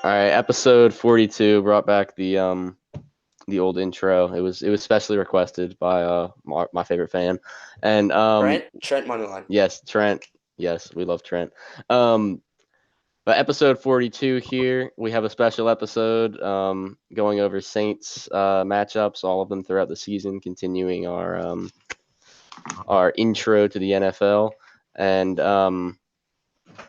All right, episode 42 brought back the old intro. It was specially requested by my favorite fan, and Trent Moneyline. yes, Trent. Yes, we love Trent. But episode 42 here, we have a special episode going over Saints matchups, all of them throughout the season, continuing our intro to the NFL, and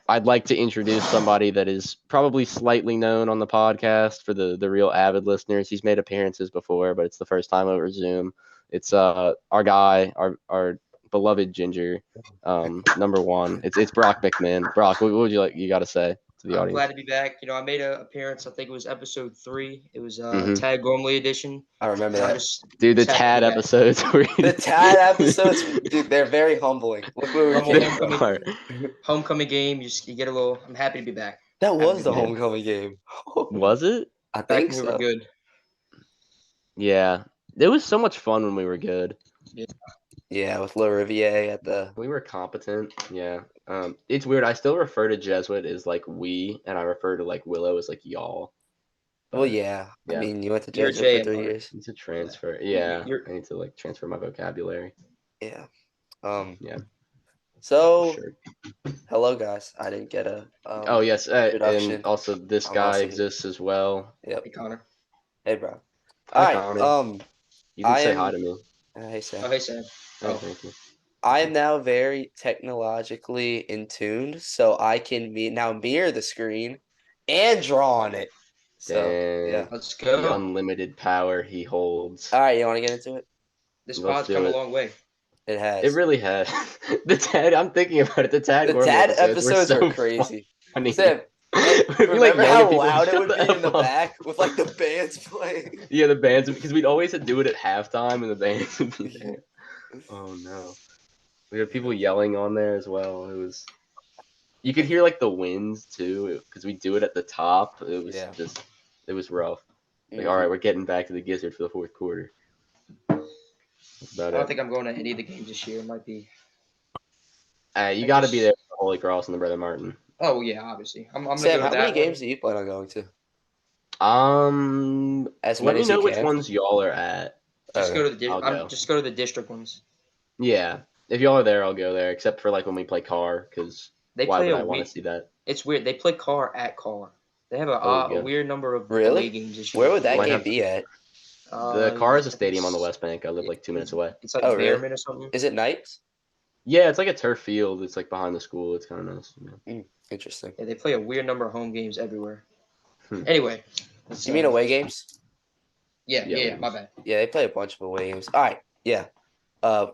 I'd like to introduce somebody that is probably slightly known on the podcast for the real avid listeners. He's made appearances before, but it's the first time over Zoom. It's our guy, our beloved Ginger, number one. It's Brock McMahon. Brock, what would you got to say to the I'm audience? glad to be back. I made an appearance. I think it was episode 3. It was Mhm. Tad Gormley edition. I remember I'm that. just Dude, the just happy to Tad be back. episodes were The Tad episodes, dude, they're very humbling. Look where we Humble came homecoming. from. Homecoming game. You get a little. I'm happy to be back. That Happy was to the be back. homecoming game. Was it? I Back think when we were so. good. Yeah. It was so much fun when we were good. Yeah, with Larivier at the. We were competent. Yeah. It's weird. I still refer to Jesuit as like we, and I refer to like Willow as like y'all. Well, yeah. I Yeah. mean, you went to You're a Jesuit for JM, 3 right? years. Need to transfer. Yeah. You're- I need to like transfer my vocabulary. Yeah. Yeah. So, For sure. hello guys. I didn't get a. Oh yes, introduction. and also this I'm guy also- exists as well. Yep. Hey, Connor. Hey, bro. Hi, All right. Connor. You can I say am- hi to me. Hey, Sam. Oh, hey, Sam. Oh, Oh. thank you. I am now very technologically in tuned, so I can now mirror the screen and draw on it. So Dang. yeah. Let's The go. unlimited power he holds. All right, you want to get into it? This Let's pod's do come a it. long way. It has. It really has. The Tad. I'm thinking about it. The Tad. The Gormley Tad episodes were episodes so are crazy. funny. Sam, We'd be, like, remember yelling at how people, loud it "Shut would the be in the F up." back with like the bands playing? Yeah, the bands, because we'd always do it at halftime, and the bands would be there. Oh no, we had people yelling on there as well. It was, you could hear like the winds too, because we do it at the top. It was Yeah. just, it was rough. Like, Mhm. all right, we're getting back to the Gizzard for the fourth quarter. That's I about don't it. think I'm going to any of the games this year. It might be. You got to be there for the Holy Cross and the Brother Martin. Oh yeah, obviously. I'm gonna Sam, go how to many that games one. do you plan on going to? Let As many me as you know which can. ones y'all are at. Just Okay. go to the I'll go. just go to the district ones. Yeah, if y'all are there, I'll go there. Except for like when we play Car, because They why play would a I want week. to see that? It's weird. They play Car at Car. They have Oh, a yeah. weird number of Really? away games this year. Where would that Might game have to- be at? The Car is a I think stadium on the it's- West Bank. I live like 2 minutes away. It's like Oh, really? Behrman or something. Is it nights? Yeah, it's like a turf field. It's like behind the school. It's kind of nice. Yeah. Interesting. Yeah, they play a weird number of home games everywhere. Hmm. Anyway. You mean away games? Yeah, Yeah, yeah, away my games. bad. Yeah, they play a bunch of away games. All right, yeah.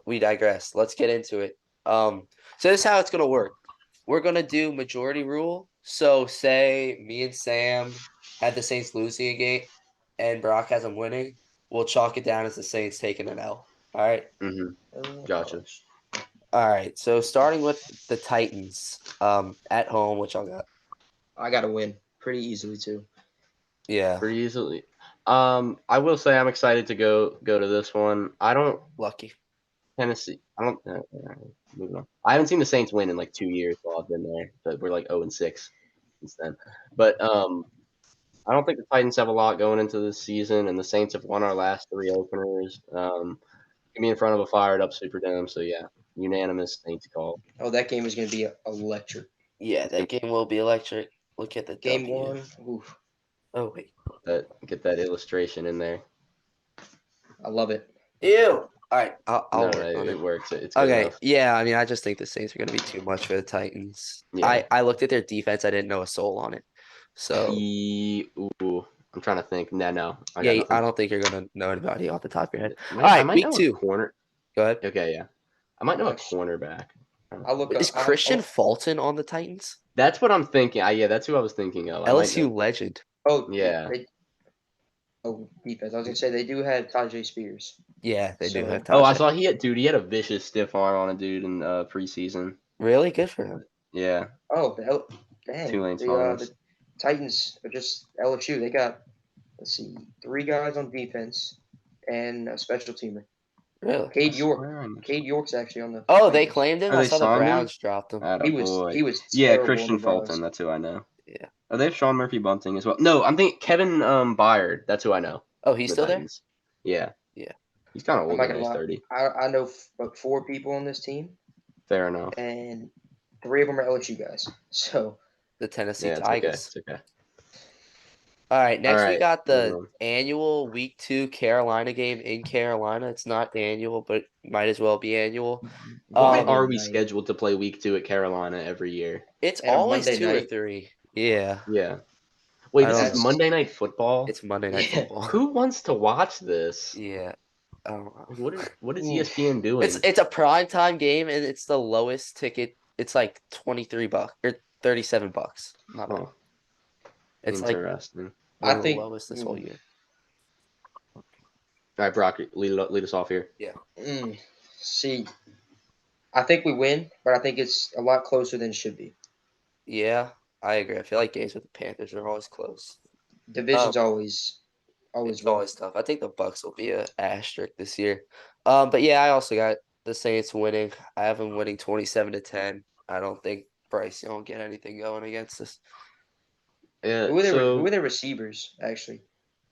We digress. Let's get into it. So this is how it's gonna work. We're gonna do majority rule. So say me and Sam had the Saints losing a game, and Brock has them winning. We'll chalk it down as the Saints taking an L. All right. Gotcha. All right. So starting with the Titans, at home, which I got. I got to win pretty easily too. Yeah, Pretty easily. I will say I'm excited to go to this one. I don't lucky. Tennessee. I don't. Moving on. I haven't seen the Saints win in like 2 years while I've been there, but we're like 0-6 since then. But I don't think the Titans have a lot going into this season, and the Saints have won our last 3 openers. Get me in front of a fired up Superdome, so yeah, unanimous Saints call. Oh, that game is going to be electric. Yeah, that game will be electric. Look at the Game W. 1. Oof, Oh wait. Get that illustration in there. I love it. Ew. All right, I'll No, work on it it. works. It's good Okay, enough. yeah, I mean, I just think the Saints are going to be too much for the Titans. Yeah. I looked at their defense. I didn't know a soul on it. So, Ooh, I'm trying to think. No. I got yeah, nothing. I don't think you're going to know anybody off the top of your head. I All right, might week know 2. A corner. Go ahead. Okay, yeah. I might know a cornerback. I'll look Is up. I'll- Christian Fulton on the Titans? That's what I'm thinking. Yeah, that's who I was thinking of. I might LSU know. legend. Oh, Yeah. Defense. I was going to say they do have Tajay Spears. Yeah, they do So- have Oh, I Tajay. saw he had a vicious stiff arm on a dude in preseason. Really good for him. Yeah. Oh, dang. Tulane The Smallers. Titans are just LSU. They got, let's see, 3 guys on defense and a special teamer. Really? Cade I York. swear I missed- Cade York's actually on the. Oh, they Bengals. claimed him. Oh, I they saw the signed him? Browns dropped him. Atta He was boy. terrible on Christian the Browns. Fulton. That's who I know. Yeah. Oh, they have Sean Murphy Bunting as well. No, I'm thinking Kevin Byard. That's who I know. Oh, he's The still there? Titans. Yeah. Yeah. He's kind of I'm old not now. gonna He's lie. 30. I know about 4 people on this team, Fair enough. and 3 of them are LSU guys. So The Tennessee Yeah, it's okay. Tigers. It's okay. All right, next we right, got the moving on. annual Week 2 Carolina game in Carolina. It's not annual, but might as well be annual. Why Monday are we night. scheduled to play week 2 at Carolina every year? It's And a always Monday 2 or night. 3. Yeah, Yeah. Wait, I this don't is know. Monday Night Football? it's Monday Night Yeah. Football. Who wants to watch this? Yeah, I don't know. What is Oof. ESPN doing? It's a primetime game and it's the lowest ticket. It's like $23 or $37. My bad. Huh. It's like Interesting. one I of the think. lowest this whole year. All right, Brock, lead us off here. See, I think we win, but I think it's a lot closer than it should be. Yeah, I agree. I feel like games with the Panthers are always close. Division's always It's rough. always tough. I think the Bucks will be a asterisk this year. But yeah, I also got the Saints winning. I have them winning 27-10. I don't think Bryce Young will get anything going against us. Yeah, Who are so their receivers actually?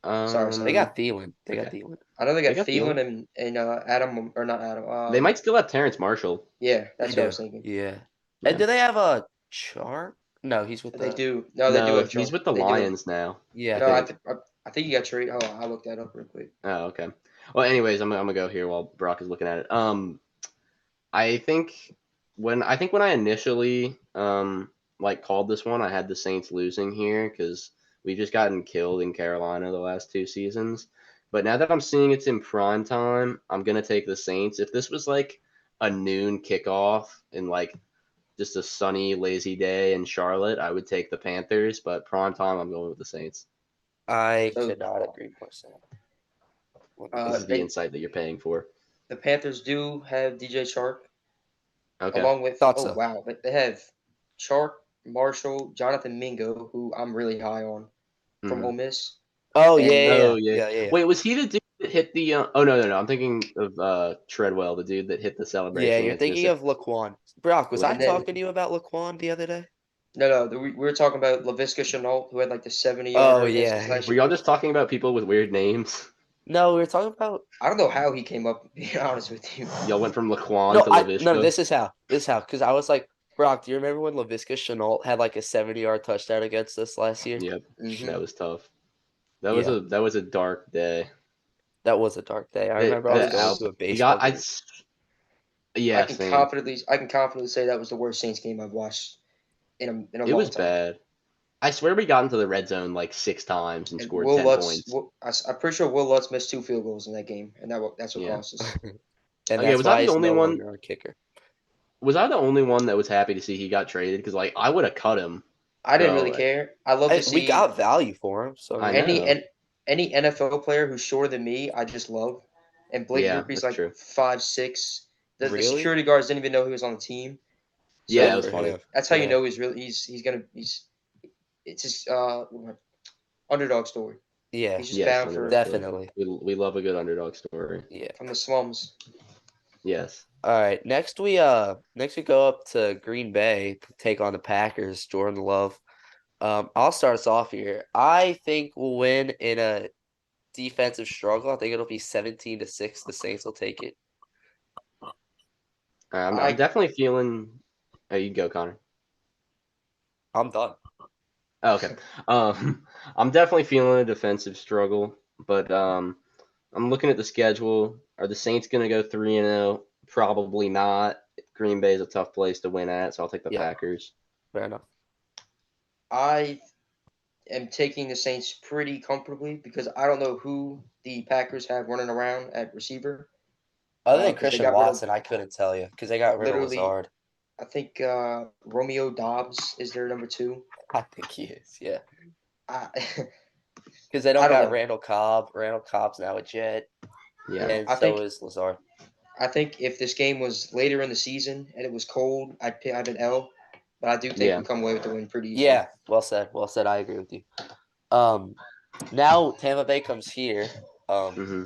They Sorry. got Thielen. They got okay. Thielen. I know they They got got Thielen and Adam or not Adam. They might still have Terrence Marshall. Yeah, that's They what I was do. thinking. Yeah. Yeah. And do they have a Chart? No, he's with They the. do. No, they do No, have. he's Chark. with the They do. Lions now. Yeah. No, I think. I think you got traded. Oh, I'll look that up real quick. Oh, okay. Well, anyways, I'm gonna go here while Brock is looking at it. I think when I initially like called this one, I had the Saints losing here because we just gotten killed in Carolina the last 2 seasons. But now that I'm seeing it's in prime time, I'm gonna take the Saints. If this was like a noon kickoff and like just a sunny, lazy day in Charlotte, I would take the Panthers. But prime time, I'm going with the Saints. I So- could not agree more. So. This is the insight that you're paying for. The Panthers do have DJ Chark Okay. along with. Thought Oh so. wow, but they have Chark, Marshall, Jonathan Mingo, who I'm really high on from Mhm. Ole Miss. Oh And- yeah, Oh yeah. yeah. Wait, was he the dude that hit the? Oh no. I'm thinking of Treadwell, the dude that hit the celebration. Yeah, you're against thinking Mississippi. of Laquan. Brock, was I And then- talking to you about Laquan the other day? No, we were talking about Laviska Shenault, who had like the 70 Oh, yarder. yeah. Were y'all just talking about people with weird names? No, we were talking about. I don't know how he came up. To be honest with you. Y'all went from Laquan No, to Laviska. no. This is how. Because I was like, Brock, do you remember when Laviska Shenault had like a 70-yard touchdown against us last year? Yep, Mhm. that was tough. That was a dark day. That was a dark day. I remember I was going to a baseball game. Yeah, I can same. confidently say that was the worst Saints game I've watched in a It long was time. bad. I swear we got into the red zone like 6 times and And scored Will 10 Lutz, points. I'm pretty sure Will Lutz missed 2 field goals in that game, and that's what Yeah. cost us. And Okay, that's was I why the he's only no one- longer our kicker. Was I the only one that was happy to see he got traded? Because like I would have cut him. I didn't So, really care. I love to see We got value for him, so I any know. and any NFL player who's shorter than me. I just love. And Blake Yeah, Murphy's that's like true. 5'6". The Really? security guards didn't even know he was on the team. Yeah, So that was for funny. him. That's how you Yeah. know he's it's his underdog story. Yeah, He's just Yes, bound for underdog. definitely. We love a good underdog story. Yeah. from the slums. Yes. All right. Next we go up to Green Bay to take on the Packers. Jordan Love. I'll start us off here. I think we'll win in a defensive struggle. I think it'll be 17-6. The Saints will take it. I'm I- definitely feeling. Oh, you go, Connor. I'm done. Oh, okay. I'm definitely feeling a defensive struggle, but I'm looking at the schedule. Are the Saints going to go 3-0? Probably not. Green Bay is a tough place to win at, so I'll take the Yeah. Packers. Fair enough. I am taking the Saints pretty comfortably because I don't know who the Packers have running around at receiver. Other than 'cause they Christian got rid of- Watson, I couldn't tell you because they got rid of Literally- Lazard. I think Romeo Dobbs is their number 2. I think he is. Yeah, I, because they I don't don't got know. Randall Cobb. Randall Cobb's now a Jet, Yeah. and I so think- is Lazard. I think if this game was later in the season and it was cold, I'd have an L. But I do think Yeah. we come away with the win pretty easily. Yeah, well said. Well said. I agree with you. Now Tampa Bay comes here. hmm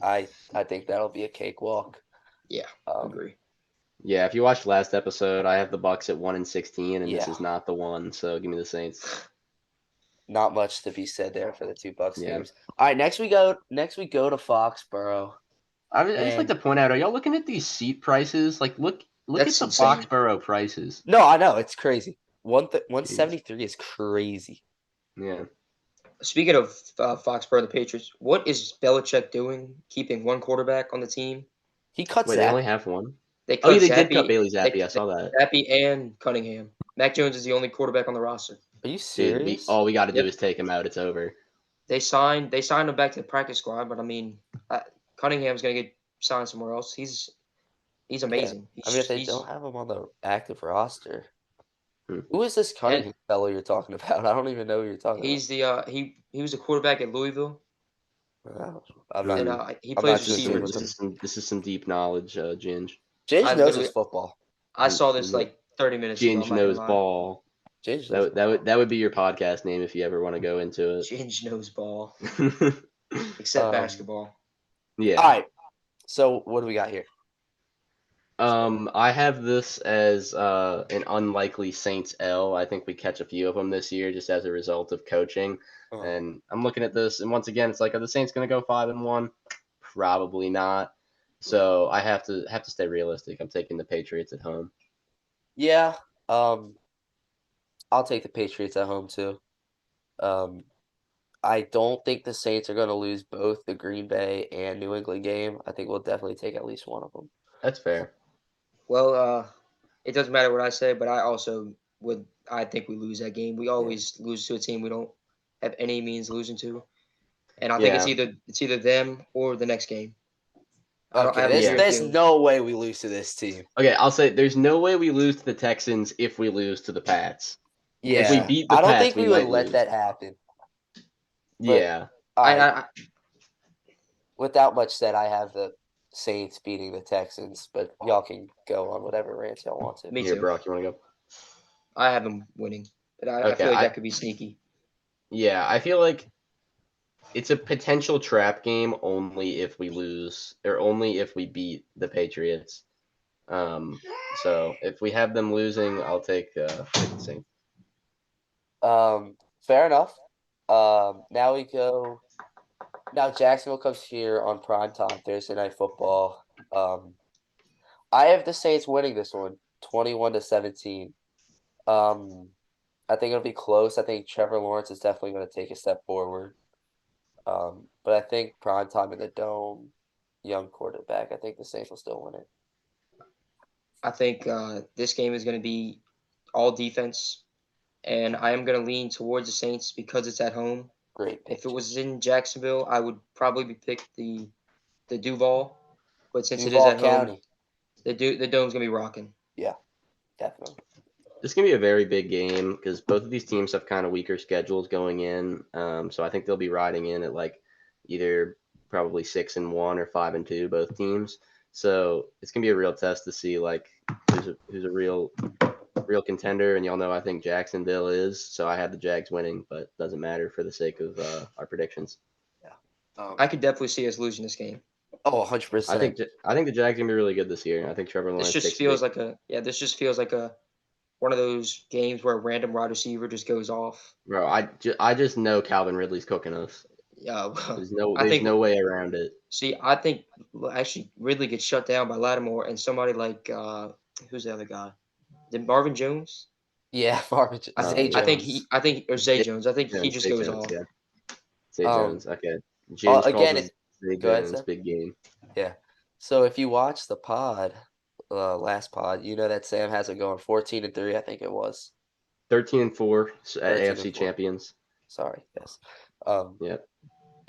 I think that'll be a cakewalk. Yeah, Um, agree. Yeah, if you watched last episode, I have the Bucks at 1-16, and this Yeah. is not the one. So give me the Saints. Not much to be said there for the two Bucks Yeah. games. All right, next we go to Foxborough. I just like And- to point out: are y'all looking at these seat prices? Like, look That's at the insane. Foxborough prices. No, I know it's crazy. 173 is crazy. Yeah. Speaking of Foxborough and the Patriots, what is Belichick doing keeping one quarterback on the team? He cuts Wait, they that. only have one. They Oh, cut yeah, they did Zappe, cut Bailey Zappi. they- I saw that. Zappe and Cunningham. Mac Jones is the only quarterback on the roster. Are you Dude, serious? all we got to do Yep. is take him out. It's over. They signed him back to the practice squad, but I mean, Cunningham's gonna get signed somewhere else. He's amazing. I mean, if they He's- don't have him on the active roster, Hmm. who is this Cunningham fellow you're talking about? I don't even know who you're talking he's the he was a quarterback at Louisville, about. I'm not. and Mm. he I'm plays not too receiver. good with This is some deep knowledge, Ginge. Ginge I knows literally- his football. I saw this like 30 minutes ago. I'm Ginge not gonna knows lie. ball. Ginge knows. That would be your podcast name if you ever want to go into Ginge knows ball, it. except basketball. Yeah. All right. So what do we got here? I have this as an unlikely Saints L. I think we catch a few of them this year just as a result of coaching. Oh, And I'm looking at this, and once again, it's like, are the Saints going to go 5-1? Probably not. So I have to stay realistic. I'm taking the Patriots at home. yeah. I'll take the Patriots at home too. I don't think the Saints are going to lose both the Green Bay and New England game. I think we'll definitely take at least one of them. That's fair. Well, it doesn't matter what I say, but I also would. I think we lose that game. We always lose to a team we don't have any means losing to, and I think it's either them or the next game. I have a Okay, weird there's feeling. no way we lose to this team. Okay, I'll say there's no way we lose to the Texans if we lose to the Pats. Yeah, If we beat the I don't Pats, think we we would might let lose. that happen. Yeah. All right, I without much said, I have the Saints beating the Texans, but y'all can go on whatever rants y'all want to. Me Here, too. Brock, you want to go? I have them winning. And I Okay, feel like that could be sneaky. Yeah, I feel like it's a potential trap game only if we lose or only if we beat the Patriots. So if we have them losing, I'll take the Saints. Fair enough. Now we go. Now Jacksonville comes here on primetime Thursday Night Football. I have the Saints winning this one, 21-17. I think it'll be close. I think Trevor Lawrence is definitely going to take a step forward. But I think primetime in the Dome, young quarterback. I think the Saints will still win it. I think this game is going to be all defense, and I am going to lean towards the Saints because it's at home. Great pick. If it was in Jacksonville, I would probably pick the Duval, but since it is Duval at home, County, the Dome's going to be rocking. definitely. This is gonna be a very big game because both of these teams have kind of weaker schedules going in. So I think they'll be riding in at like either probably 6-1 or 5-2, both teams. So it's gonna be a real test to see like who's a real contender. And y'all know I think Jacksonville is. So I have the Jags winning, but doesn't matter for the sake of our predictions. I could definitely see us losing this game. Oh, 100%. I think the Jags are gonna be really good this year. I think Trevor Lawrence. This just feels like this just feels like one of those games where a random wide receiver just goes off. Bro, I just know Calvin Ridley's cooking us. Yeah, There's I think- no way around it. see, I think actually Ridley gets shut down by Lattimore and somebody like who's the other guy? Did Marvin Jones? Yeah, Marvin. I Zay think Jones. or Zay Jones. I think he Jones, just Zay goes Jones, off. Yeah. Zay Um, Jones. Okay. James again, calls Zay go ahead, Jones Seth. big game. So if you watch the pod, last pod, you know that Sam has it going 14-3. I think it was. 13-4 at 13-4. AFC champions. Sorry, yes. Yep.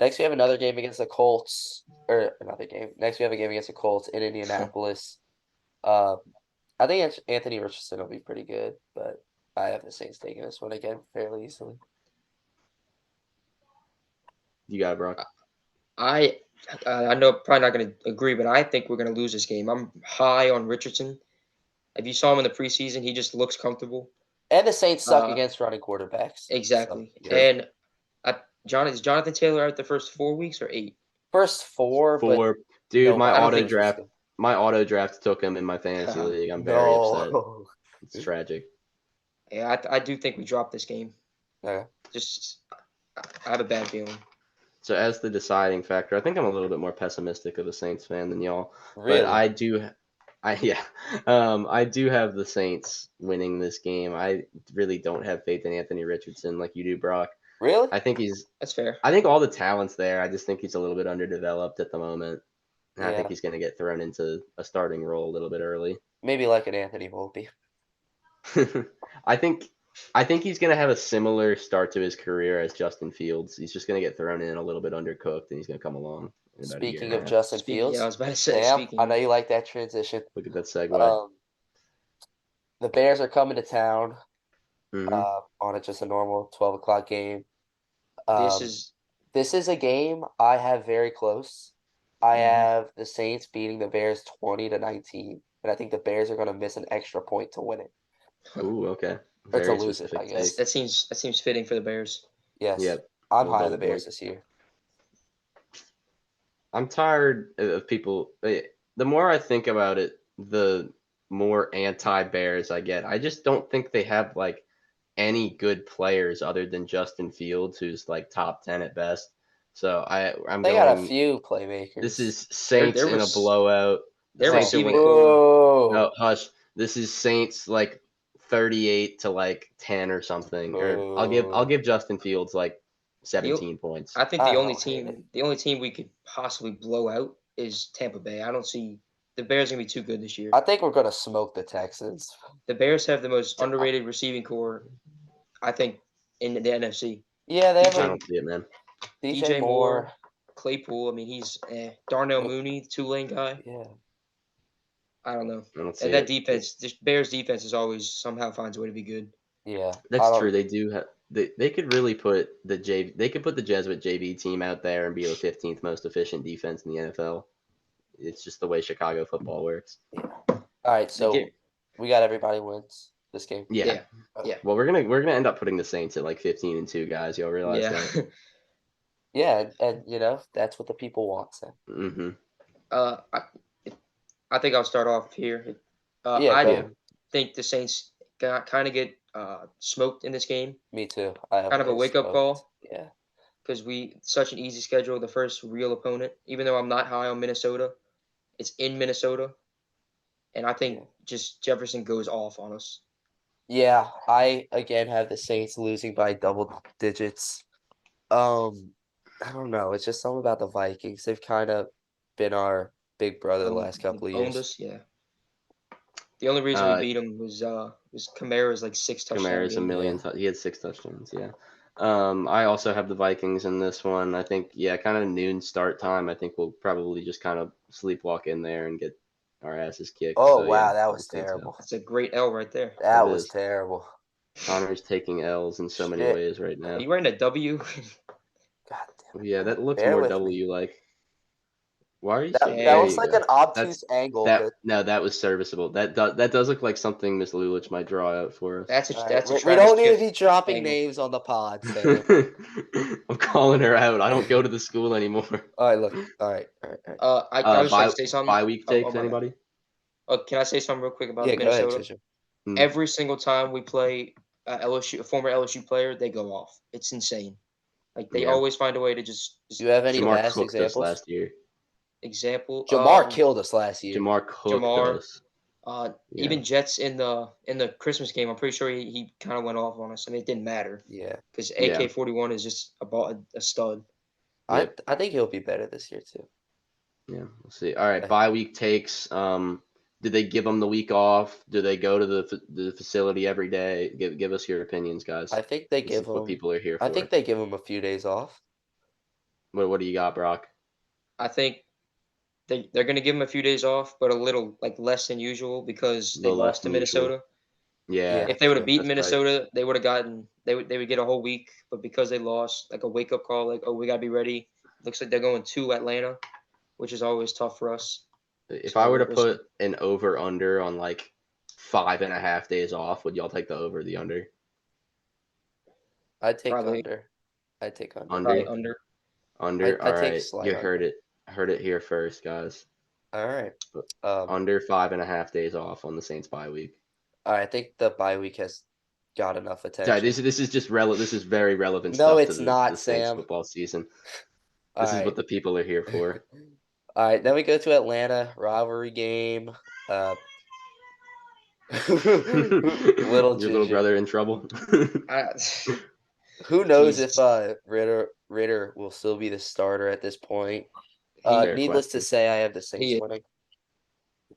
Next, we have another game against the Colts, or another game. Next, we have a game against the Colts in Indianapolis. I think Anthony Richardson will be pretty good, but I have the Saints taking this one again fairly easily. You got it, Brock. I know probably not going to agree, but I think we're going to lose this game. I'm high on Richardson. If you saw him in the preseason, he just looks comfortable. And the Saints suck Uh, against running quarterbacks. Exactly. So, yeah. And is Jonathan Taylor out the first 4 weeks or 8? First four, but Four. Dude, no my one I don't auto think- draft. My auto draft took him in my fantasy league. I'm very upset. No. It's tragic. Yeah, I do think we dropped this game. Okay. Just I have a bad feeling. So as the deciding factor, I think I'm a little bit more pessimistic of a Saints fan than y'all. Really? But I do have the Saints winning this game. I really don't have faith in Anthony Richardson like you do, Brock. Really? I think That's fair. all the talent's there. I just think he's a little bit underdeveloped at the moment. And I Yeah. think he's going to get thrown into a starting role a little bit early. Maybe like an Anthony Volpe. I think he's going to have a similar start to his career as Justin Fields. He's just going to get thrown in a little bit undercooked, and he's going to come along in about a year Speaking and a of half. Justin Fields, Yeah, I was about to say. Sam, Speaking, I know you like that transition. Look at that segue. The Bears are coming to town Mhm. on just a normal 12 o'clock game. this Um, is This is a game I have very close. I Mhm. have the Saints beating the Bears 20-19, and I think the Bears are going to miss an extra point to win it. Ooh, okay. Or to Very lose it, specific I guess. take. that seems fitting for the Bears. Yes, Yep. I'm Little high on the bold boy. Bears this year. I'm tired of people. The more I think about it, the more anti-Bears I get. I just don't think they have like any good players other than Justin Fields, who's like top 10 at best. So I'm They got a going. few playmakers. This is Saints Their in a rec- blowout. The their Saints are receiving winning. core. Whoa. No, hush. This is Saints like 38 to like 10 or something. Or I'll give Justin Fields like 17 points. I think I the only don't hate it. team we could possibly blow out is Tampa Bay. I don't see the Bears gonna be too good this year. I think we're going to smoke the Texans. The Bears have the most underrated receiving core, I think, in the NFC. Yeah, they have I a don't see it, man. DJ Moore. Claypool. I mean, he's Darnell Mooney, Tulane guy. Yeah. I don't know. I don't see And that it. defense, this Bears defense is always somehow finds a way to be good. Yeah. That's true. They do have they could really put the Jesuit JV team out there and be the 15th most efficient defense in the NFL. It's just the way Chicago football works. All right, so get- we got everybody wins this game. Yeah. Yeah. Well, we're gonna end up putting the Saints at like 15-2, guys. Y'all realize Yeah. that? Yeah, and you know, that's what the people want. So. Mm-hmm. I think I'll start off here. Yeah, I go ahead. think the Saints kind of get smoked in this game. Me too. I have Kind of a them wake-up smoked. call. Yeah. Because such an easy schedule. The first real opponent, even though I'm not high on Minnesota, it's in Minnesota, and I think Yeah. just Jefferson goes off on us. Yeah, I again have the Saints losing by double digits. I don't know. It's just something about the Vikings. They've kind of been our big brother the last couple of Owned years. us, yeah. The only reason we beat him was Kamara's like 6 touchdowns. Kamara's a million. He had 6 touchdowns. Yeah. I also have the Vikings in this one. I think, kind of noon start time. I think we'll probably just kind of sleepwalk in there and get our asses kicked. Oh So, wow, yeah, that was I think so. terrible. That's a great L right there. That It was is. terrible. Connor's taking L's in so many Shit. ways right now. Are you writing a W? God damn it. Yeah, that looks Bear more with me. W-like. Why are you That, so? that There looks you like go. an obtuse angle. That was serviceable. That does look like something Miss Lulich might draw out for us. That's a All right, that's a we Travis don't need to Kip be dropping angle. names on the pod, Sam. I'm calling her out. I don't go to the school anymore. All right, look. All right. I was like to say something. Bye week takes, my bad. anybody? Can I say something real quick about Yeah, go ahead, Minnesota? Trisha. Every single time we play LSU, a former LSU player, they go off. It's insane. Like they Yeah. always find a way to just Do you have any Jamar past cooked us examples? last year. example. Jamar killed us last year. Jamar cooked Jamar. us. Yeah. Yeah. Even Jets in the Christmas game, I'm pretty sure he kind of went off on us. I mean, it didn't matter Yeah. because Yeah. AK-41 is just a stud. Yep. I think he'll be better this year too. Yeah, we'll see. All right, bye week takes. Did they give them the week off? Do they go to the facility every day? Give us your opinions, guys. I think they This give is what him. people are here for. I think they give him a few days off. What do you got, Brock? I think they're going to give him a few days off, but a little like less than usual because they Little less lost to than usual. Minnesota. Yeah. If they would have true. beaten That's right. Minnesota, they would have gotten they would get a whole week. But because they lost, like a wake up call, like, oh, we gotta be ready. Looks like they're going to Atlanta, which is always tough for us. If So I were to we'll put an over under on like 5.5 days off, would y'all take the over or the under? I'd take Probably. under. I'd take under. Under. Probably under. Under. I All take right, slight you under. heard it here first, guys. All right. Under 5.5 days off on the Saints bye week. I think the bye week has got enough Sorry, attention. this is just This is very relevant No, stuff it's to not, the Saints Sam. football season. All This is right. what the people are here for. All right, then we go to Atlanta, rivalry game. Your Little little Ginger. brother in trouble. Who knows Jesus. if Ritter will still be the starter at this point? Fair Needless to question. say, I have the Saints He is. winning.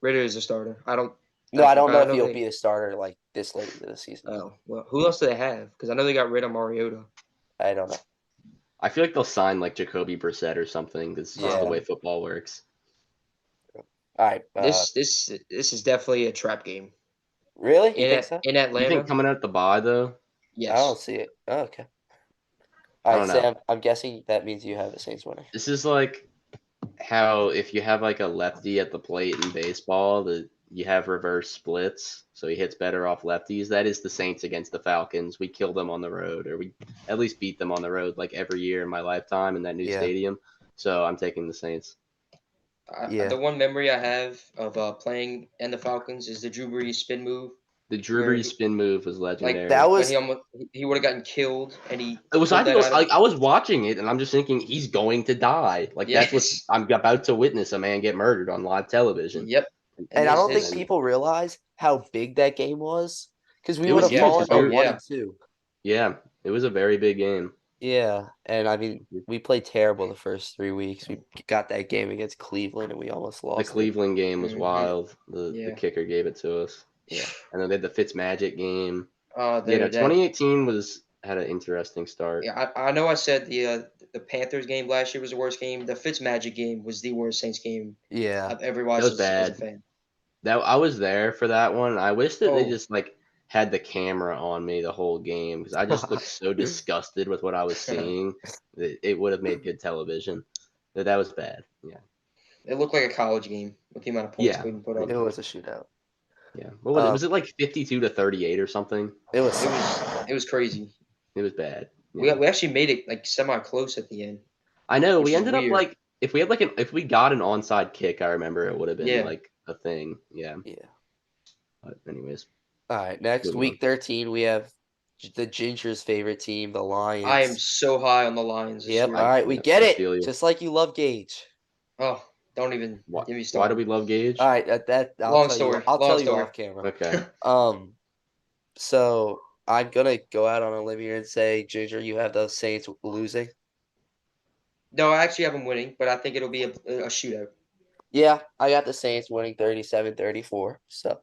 Ritter is a starter. I don't don't know if know he'll they- be the starter like this late into the season. Oh well, who else do they have? Because I know they got rid of Mariota. I don't know. I feel like they'll sign like Jacoby Brissett or something. This is just the Yeah. way football works. All right. This is definitely a trap game. Really? You In think so? in You Atlanta? think coming out the bye though? Yes. I don't see it. Oh, okay. I All right, don't know. Sam. I'm guessing that means you have the Saints winning. This is like how if you have like a lefty at the plate in baseball, that you have reverse splits, so he hits better off lefties. That is the Saints against the Falcons. We kill them on the road, or we at least beat them on the road like every year in my lifetime in that new Yeah. stadium. So I'm taking the Saints. Yeah. The one memory I have of playing and the Falcons is the Drew Brees spin move. The Drew Where Brees spin move was legendary. that was When he would have gotten killed and he It was. pulled I think that it was out of- like I was watching it, and I'm just thinking he's going to die. Like that's what Yes. I'm about to witness a man get murdered on live television. Yep. And I don't this- think people realize how big that game was because we It would was have huge, fallen because to we 1 were- and 2. Yeah, it was a very big game. Yeah, and I mean we played terrible the first 3 weeks. We got that game against Cleveland and we almost lost. The Cleveland game was Mhm. wild. The Yeah. kicker gave it to us. Yeah. And then they had the Fitzmagic game. Oh, Yeah, no, that- 2018 had an interesting start. Yeah, I know. I said the Panthers game last year was the worst game. The Fitzmagic game was the worst Saints game Yeah. I've ever watched was as bad. a fan. That I was there for that one. I wish that they Oh. just like had the camera on me the whole game because I just looked so disgusted with what I was seeing that it would have made good television. That was bad. Yeah. It looked like a college game with the amount of points Yeah. Cleveland put up. It was a shootout. Yeah. What was it? Um, Was it like 52-38 or something? It was It was crazy. It was bad. We Yeah. actually made it like semi close at the end. I know. which We is ended up weird. like if we got an onside kick, I remember it would have been Yeah. like a thing. Yeah. Yeah. But anyways, All right, next Moving week on. 13 we have the Ginger's favorite team, the Lions. I am so high on the Lions this Yep. year. All right, we Yeah, get I it. feel you. Just like you love Gage. Oh, don't even why, get me why started. do we love Gage? All right, I'll Long tell story, you. I'll long tell you story. off camera. Okay. So I'm gonna go out on a limb here and say, Ginger, you have the Saints losing. No, I actually have them winning, but I think it'll be a shootout. Yeah, I got the Saints winning 37-34. So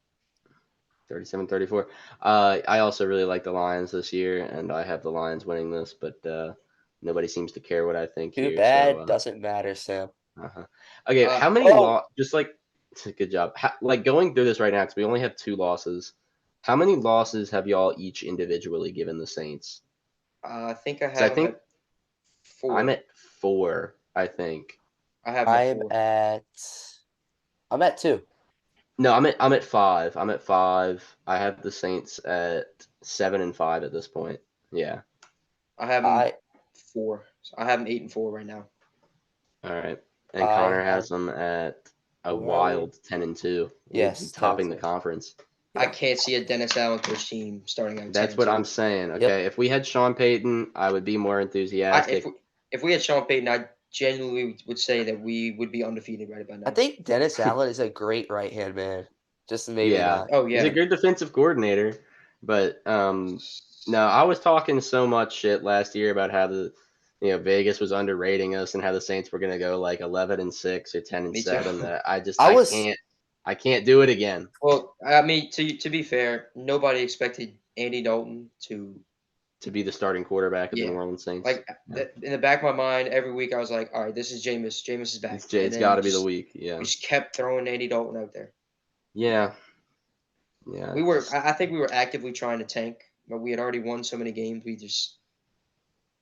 37-34. I also really like the Lions this year, and I have the Lions winning this, but nobody seems to care what I think too here. bad, So, doesn't matter, Sam. uh-huh. Okay, Uh, how many oh. just like good job. Like going through this right now because we only have 2 losses. How many losses have y'all each individually given the Saints? I think I So I have. think at 4. I'm at 4. I think. I have. 'em at I'm at 2. No, I'm at 5. I'm at 5. I have the Saints at 7 and 5 at this point. Yeah. I have 'em I 4. So I have them 8 and 4 right now. All right. And I Connor have- has them at a Where are we? wild 10 and 2. Yes, He's 10 topping and the 2. conference. I can't see a Dennis Allen coach team starting out. That's 10 what and I'm 2. saying. Okay. If we had Sean Payton, I would be more enthusiastic. If we had Sean Payton, I genuinely would say that we would be undefeated right about now. I think Dennis Allen is a great right hand man. Just maybe Yeah. not. Oh He's yeah. a good defensive coordinator, but no, I was talking so much shit last year about how Vegas was underrating us and how the Saints were gonna go like 11 and 6 or 10 and Me too. 7. That I can't do it again. Well, I mean, to be fair, nobody expected Andy Dalton to To be the starting quarterback of the Yeah. New Orleans Saints. like. In the back of my mind, every week I was like, all right, this is Jameis. Jameis is back. It's And then got to be the just- week. Yeah. We just kept throwing Andy Dalton out there. Yeah. Yeah. We were. I think we were actively trying to tank, but we had already won so many games. We just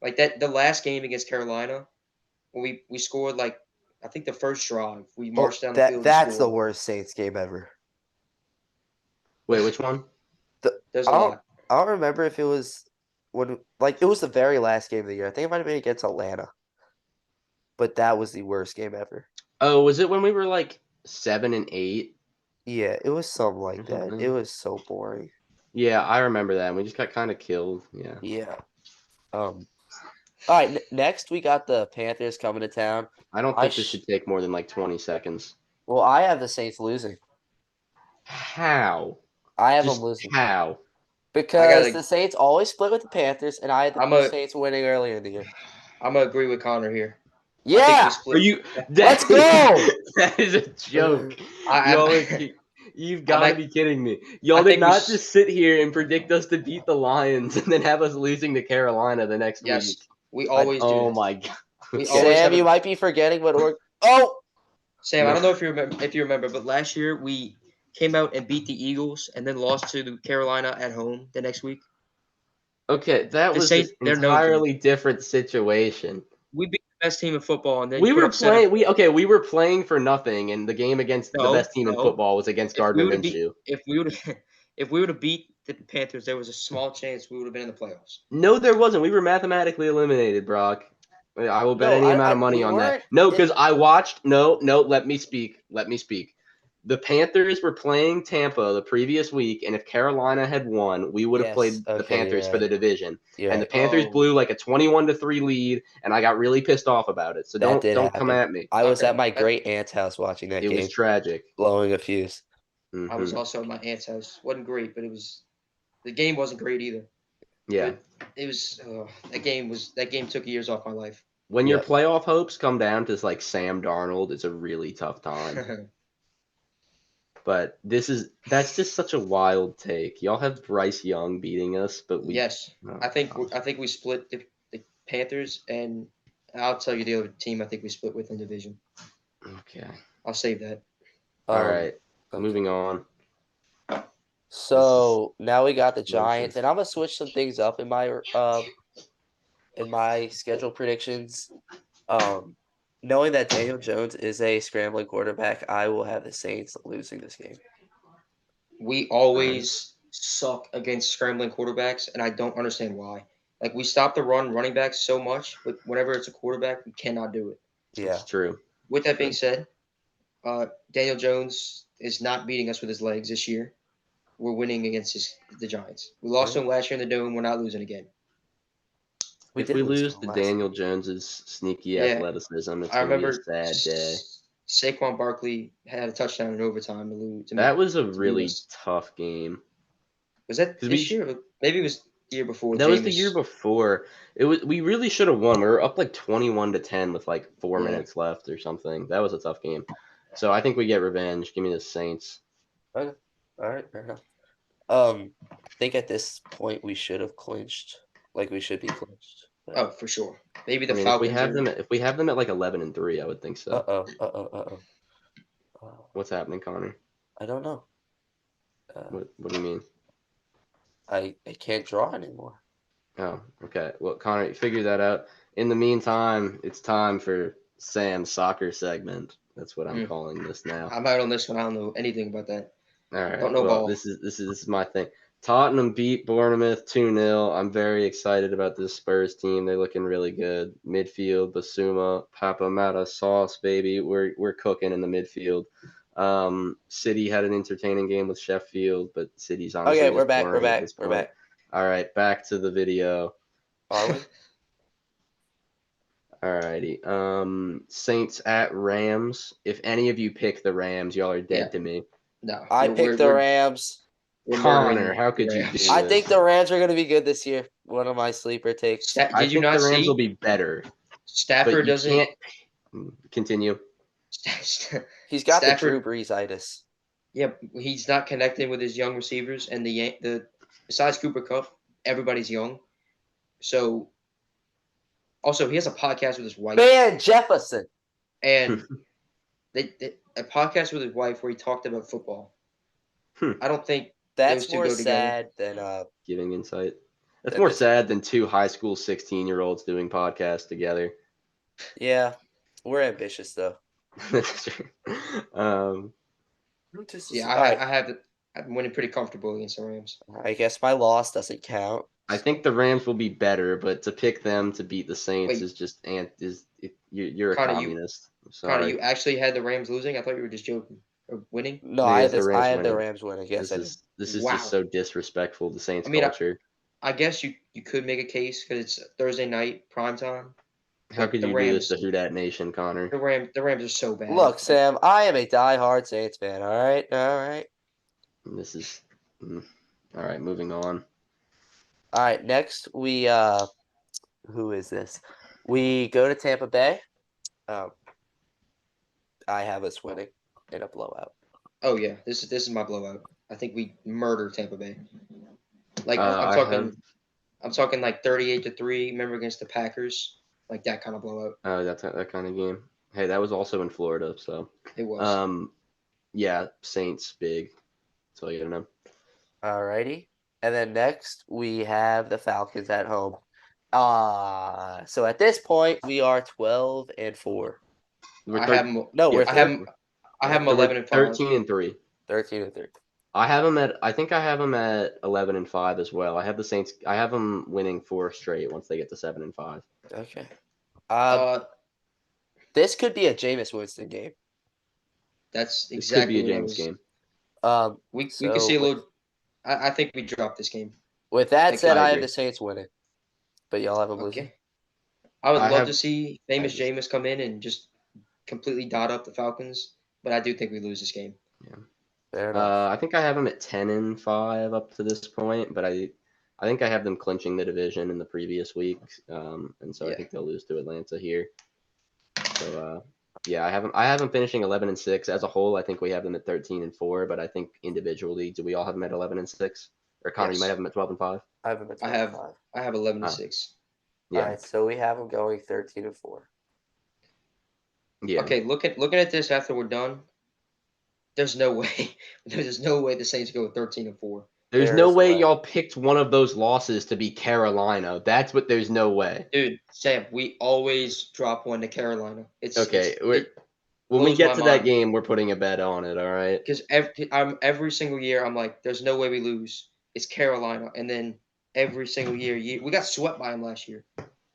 like that. The last game against Carolina, when we scored like I think the first drive, we marched down the field. and That's the scored. worst Saints game ever. Wait, which one? There's a I don't- lot. I don't remember if it was when it was the very last game of the year. I think it might have been against Atlanta. but that was the worst game ever. Oh, was it when we were like 7-8? Yeah, it was something like or that. It something? was so boring. Yeah, I remember that. And we just got kind of killed. Yeah. Yeah. All right. Next, we got the Panthers coming to town. I don't think this should take more than like 20 seconds. Well, I have the Saints losing. How? I have Just them losing how? because the Saints always split with the Panthers, and I had the Saints winning earlier in the year. I'm gonna agree with Connor here. Yeah. I think we split. Are you? Let's go. That is a joke. You've got to be kidding me. Y'all did not just sit here and predict us to beat the Lions and then have us losing to Carolina the next week. Yes, we always do. Oh my god. Sam, you might be forgetting what Sam, I don't know if you remember, but last year we came out and beat the Eagles and then lost to Carolina at home the next week. Okay, that was an entirely different situation. We beat the best team in football, and then we were playing for nothing, and the game against the best team in football was against Gardner Minshew. If we would have beat the Panthers, there was a small chance we would have been in the playoffs. No, there wasn't. We were mathematically eliminated, Brock. I will bet any amount of money on that. No, because I watched. No, let me speak. The Panthers were playing Tampa the previous week, and if Carolina had won, we would have played the Panthers for the division. And the Panthers blew like a 21-3 lead, and I got really pissed off about it. So don't come at me. I was at my great aunt's house watching that game. It was tragic. Blowing a fuse. I was also at my aunt's house. Wasn't great, but the game wasn't great either. Yeah. It was that game took years off my life. When your playoff hopes come down to like Sam Darnold, it's a really tough time. But that's just such a wild take. Y'all have Bryce Young beating us, but we I think we split the Panthers, and I'll tell you the other team I think we split with in division. Okay. I'll save that. All right. Moving on. So now we got the Giants, and I'm gonna switch some things up in my schedule predictions. Knowing that Daniel Jones is a scrambling quarterback, I will have the Saints losing this game. We always suck against scrambling quarterbacks, and I don't understand why. Like, we stop the running backs so much, but whenever it's a quarterback, we cannot do it. Yeah. It's true. With that being said, Daniel Jones is not beating us with his legs this year. We're winning against the Giants. We lost to him last year in the Dome. We're not losing again. If we lose to Daniel Jones's sneaky athleticism, it's going to be a sad day. Saquon Barkley had a touchdown in overtime to lose. That was a really tough game. Was that this year? Maybe it was the year before. That was the year before. We really should have won. We were up like 21-10 with like 4 minutes left or something. That was a tough game. So I think we get revenge. Give me the Saints. Okay. All right. Fair enough. I think at this point we should have clinched. Like we should be clinched. Oh, for sure. Maybe the Falcons. If we have them at like 11-3, I would think so. What's happening, Connor? I don't know. What do you mean? I can't draw anymore. Oh, okay. Well, Connor, figure that out. In the meantime, it's time for Sam's soccer segment. That's what I'm calling this now. I'm out on this one. I don't know anything about that. All right. Don't know ball. This is my thing. Tottenham beat Bournemouth 2-0. I'm very excited about this Spurs team. They're looking really good. Midfield, Basuma, Papa Mata sauce, baby. We're cooking in the midfield. City had an entertaining game with Sheffield, but City's honestly. Okay, we're back. All right, back to the video. Are we? Alrighty. Saints at Rams. If any of you pick the Rams, y'all are dead to me. No, I picked the Rams. Connor, how could you do this? I think the Rams are going to be good this year. One of my sleeper takes. I think the Rams will be better. Stafford doesn't. Continue. He's got the Drew Brees-itis. Yeah, he's not connecting with his young receivers, and besides Cooper Kupp, everybody's young. So, also he has a podcast with his wife. Van Jefferson. And a podcast with his wife where he talked about football. I don't think that's more sad than giving insight. That's more sad than two high school 16-year-olds doing podcasts together. Yeah, we're ambitious though. That's true. I'm winning pretty comfortable against the Rams. I guess my loss doesn't count. I think the Rams will be better, but to pick them to beat the Saints Wait. is just you're a Connor, communist. I'm Connor, sorry. you actually had the Rams losing? I thought you were just joking or winning. No, No, I yes, had the this. I Rams had the winning. Rams winning. Yes, I did. This is just Wow. so disrespectful to Saints I mean, culture. I guess you could make a case because it's Thursday night prime time. How But could the you do this Rams, to Who Dat Nation, Connor? the Rams are so bad. Look, Like, Sam, I am a diehard Saints fan. All right, all right, This is all right. Moving on. all right. Next, we who is this? We go to Tampa Bay. Um, I have us winning in a blowout. oh yeah, this is my blowout. I think we murder Tampa Bay. Like I I'm talking like 38-3. Remember against the Packers, like that kind of blowout. that's that kind of game. Hey, that was also in Florida, so It was. yeah, Saints big. That's all you gotta know. All righty, and then next we have the Falcons at home. So at this point we are 12-4. We're I thir- have them. No, we're I have 13. them. I have them so we're 11-5. 13-3. 13-3. I think I have them at 11-5 as well. I have the Saints. I have them winning 4 straight once they get to 7-5. Okay. This could be a Jameis Winston game. That's This could be exactly a what I James was. game. We could So see a little. I think we dropped this game. with that Like, said, I I have agree. the Saints winning, but y'all have them losing. Okay. I would I love have- to see famous just- Jameis come in and just completely dot up the Falcons, but I do think we lose this game. Fair enough. I think I have them at 10-5 up to this point, but I think I have them clinching the division in the previous week, and so I Yeah. think they'll lose to Atlanta here. So yeah, I have them finishing 11-6 as a whole. I think we have them at 13-4, but I think individually, do we all have them at 11-6? Or Connor, you Yes. might have them at 12-5. I have them at I have- 25. I have 11-6. Yeah, All right, so we have them going 13-4. yeah. Okay, looking at this after we're done, there's no way. There's no way the Saints go 13-4. There's There no is a way way. y'all picked one of those losses to be Carolina. That's what. There's no way. Dude, Sam, we always drop one to Carolina. Okay, When when we blows get my to that mind. game, we're putting a bet on it. All right. because every single year I'm like, there's no way we lose. It's Carolina, and then every single year we got swept by them last year.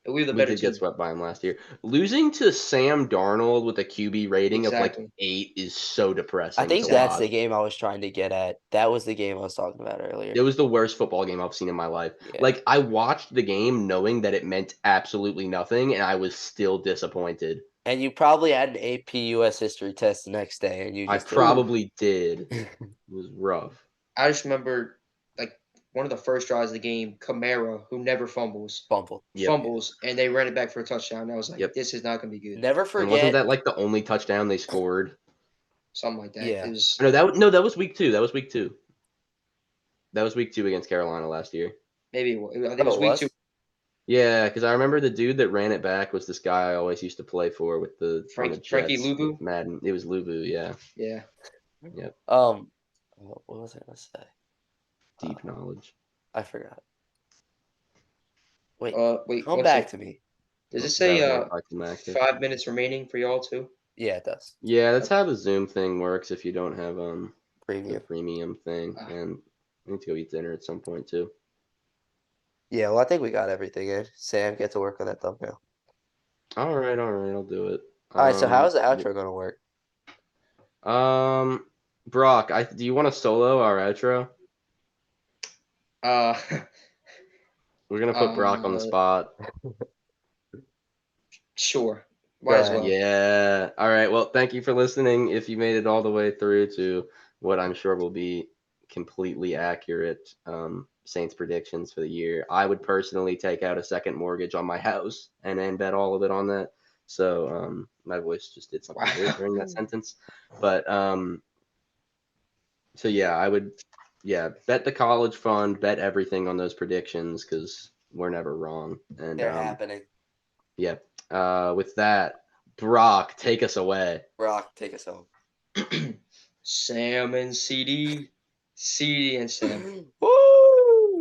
And we were the We better did team. get swept by him last year. Losing to Sam Darnold with a QB rating of Exactly. like 8 is so depressing. I think to that's watch. the game I was trying to get at. That was the game I was talking about earlier. It was the worst football game I've seen in my life. Yeah. Like I watched the game knowing that it meant absolutely nothing, and I was still disappointed. And you probably had an AP US history test the next day, and you I just probably did. It was rough. I just remember like one of the first drives of the game, Kamara, who never fumbles, fumbled. Yep. fumbles, and they ran it back for a touchdown. And I was like, Yep. this is not gonna be good. Never And wasn't forget. that like the only touchdown they scored? Something like that. Yeah. It was, No, that was week 2. That was week 2. That was week 2 against Carolina last year. maybe I think it Oh, was it week was? 2. Yeah, because I remember the dude that ran it back was this guy I always used to play for with the Frankie Jets Luvu? with Madden. It was Luvu, yeah. Yeah. What was I gonna say? Deep knowledge. I forgot. Wait, Wait. come one back sec. to me. Does it That say was like the max. 5 minutes remaining for y'all too? Yeah, it does. Yeah, that's how the Zoom thing works if you don't have the Premium. premium thing. And I need to go eat dinner at some point too. Yeah, well, I think we got everything in. Sam, get to work on that thumbnail. All right, I'll do it. All right, so how is the outro gonna work? Brock, do you want to solo our outro? Uh, We're gonna put Brock on the spot. sure. Go Might as ahead. well. Yeah. All right. Well, thank you for listening. If you made it all the way through to what I'm sure will be completely accurate Saints predictions for the year, I would personally take out a second mortgage on my house and then bet all of it on that. So my voice just did something Wow. weird during that sentence. But so yeah, I would bet the college fund, bet everything on those predictions because we're never wrong. And They're happening. yeah. With that, Brock, take us away. Brock, take us home. Sam and CD and Sam. Woo!